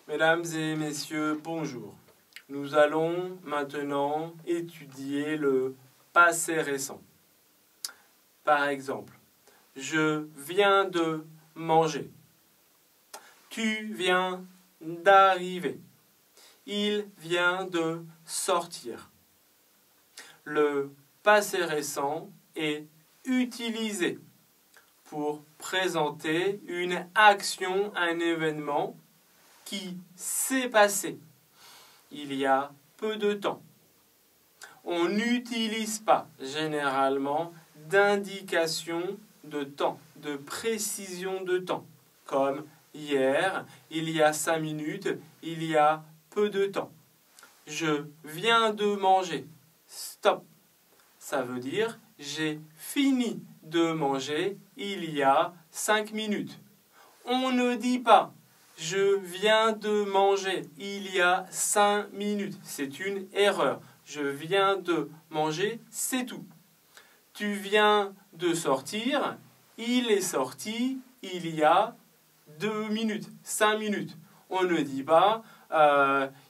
Mesdames et messieurs, bonjour. Nous allons maintenant étudier le passé récent. Par exemple, je viens de manger. Tu viens d'arriver. Il vient de sortir. Le passé récent est utilisé pour présenter une action, un événement qui s'est passé il y a peu de temps. On n'utilise pas généralement d'indication de temps, de précision de temps, comme hier, il y a 5 minutes, il y a peu de temps. Je viens de manger. Stop. Ça veut dire j'ai fini de manger il y a 5 minutes. On ne dit pas je viens de manger il y a 5 minutes. C'est une erreur. Je viens de manger, c'est tout. Tu viens de sortir, il est sorti il y a 2 minutes, 5 minutes. On ne dit pas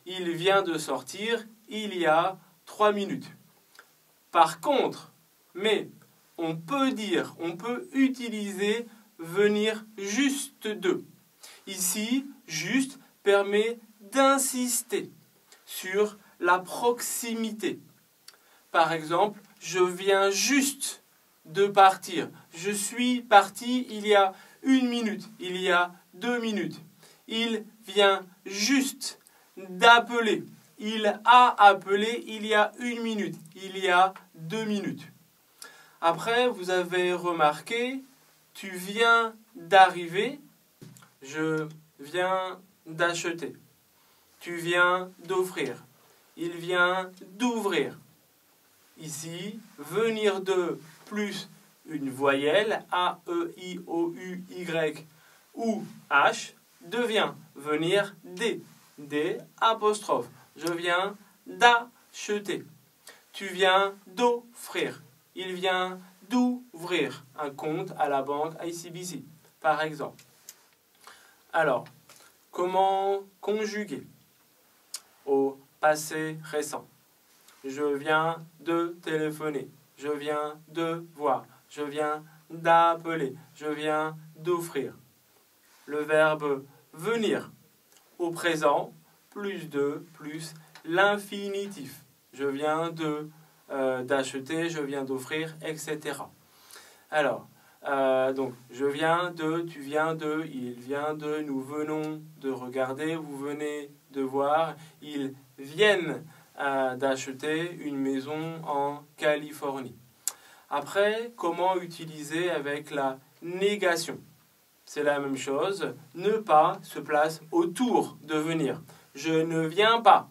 il vient de sortir il y a 3 minutes. Par contre, on peut utiliser venir juste de. Ici, juste permet d'insister sur la proximité. Par exemple, je viens juste de partir. Je suis parti il y a 1 minute, il y a 2 minutes. Il vient juste d'appeler. Il a appelé il y a 1 minute, il y a 2 minutes. Après, vous avez remarqué, tu viens d'arriver, je viens d'acheter. Tu viens d'offrir, il vient d'ouvrir. Ici, venir de plus une voyelle, A, E, I, O, U, Y ou H, devient venir D, D apostrophe. Je viens d'acheter. Tu viens d'offrir. Il vient d'ouvrir un compte à la banque ICBC, par exemple. Alors, comment conjuguer au passé récent? Je viens de téléphoner. Je viens de voir. Je viens d'appeler. Je viens d'offrir. Le verbe venir au présent, plus de, plus l'infinitif. Je viens d'acheter, je viens d'offrir, etc. Alors, donc, je viens de, tu viens de, il vient de, nous venons de regarder, vous venez de voir, ils viennent d'acheter une maison en Californie. Après, comment utiliser avec la négation? C'est la même chose. Ne pas se place autour de venir. Je ne viens pas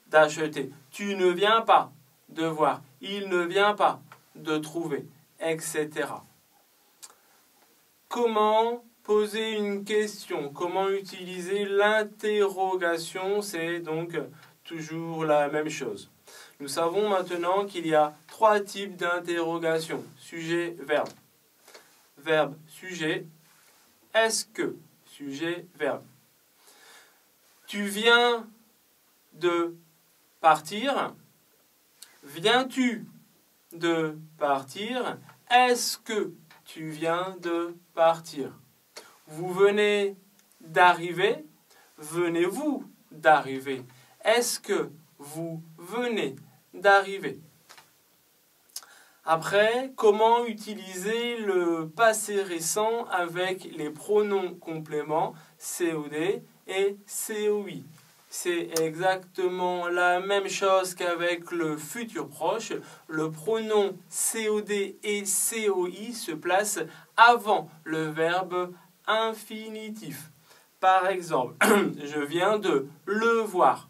d'acheter. Tu ne viens pas de voir. Il ne vient pas de trouver, etc. Comment poser une question? Comment utiliser l'interrogation? C'est donc toujours la même chose. Nous savons maintenant qu'il y a 3 types d'interrogation. Sujet, verbe. Verbe, sujet. Est-ce que? Sujet, verbe. Tu viens de partir. Viens-tu de partir? Est-ce que tu viens de partir? Vous venez d'arriver. Venez-vous d'arriver? Est-ce que vous venez d'arriver? Après, comment utiliser le passé récent avec les pronoms compléments COD et COI? C'est exactement la même chose qu'avec le futur proche. Le pronom COD et COI se placent avant le verbe infinitif. Par exemple, je viens de le voir.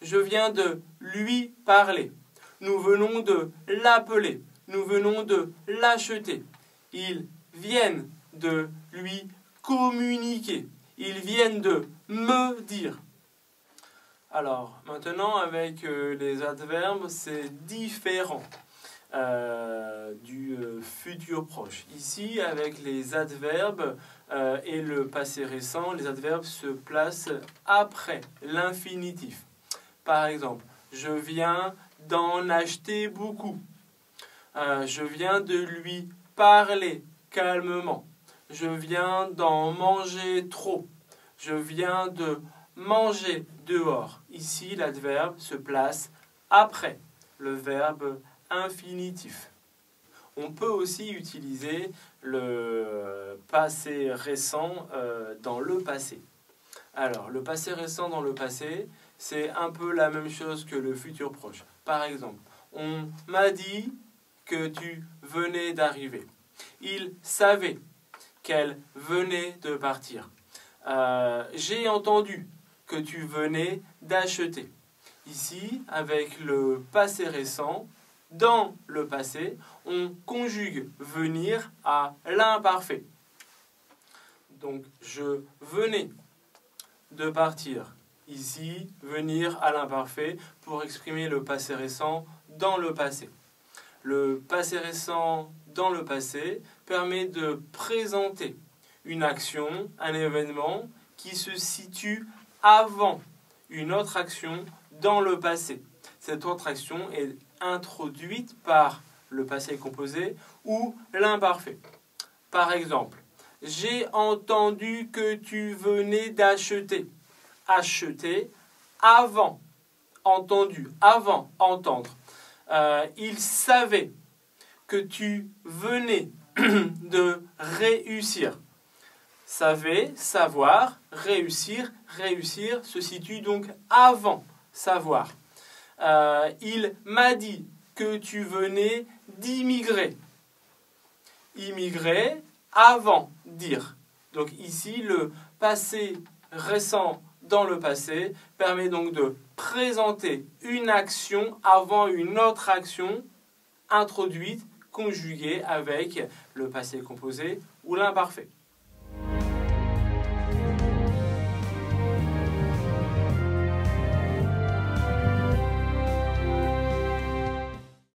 Je viens de lui parler. Nous venons de l'appeler. Nous venons de l'acheter. Ils viennent de lui communiquer. Ils viennent de me dire. Alors, maintenant, avec les adverbes, c'est différent. du futur proche. Ici, avec les adverbes et le passé récent, les adverbes se placent après l'infinitif. Par exemple, je viens d'en acheter beaucoup. Je viens de lui parler calmement. Je viens d'en manger trop. Je viens de manger dehors. Ici, l'adverbe se place après le verbe infinitif. On peut aussi utiliser le passé récent dans le passé. Alors, le passé récent dans le passé, c'est un peu la même chose que le futur proche. Par exemple, on m'a dit que tu venais d'arriver. Il savait qu'elle venait de partir. J'ai entendu que tu venais d'acheter. Ici, avec le passé récent, dans le passé, on conjugue venir à l'imparfait. Donc, je venais de partir. Ici, venir à l'imparfait pour exprimer le passé récent dans le passé. Le passé récent dans le passé permet de présenter une action, un événement qui se situe avant une autre action dans le passé. Cette autre action est introduite par le passé composé ou l'imparfait. Par exemple, j'ai entendu que tu venais d'acheter. Acheter avant, entendu, avant, entendre. Il savait que tu venais de réussir. Savait, savoir, réussir. Réussir se situe donc avant savoir. Il m'a dit que tu venais d'immigrer. Immigrer avant dire. Donc ici, le passé récent dans le passé permet donc de présenter une action avant une autre action introduite, conjuguée avec le passé composé ou l'imparfait.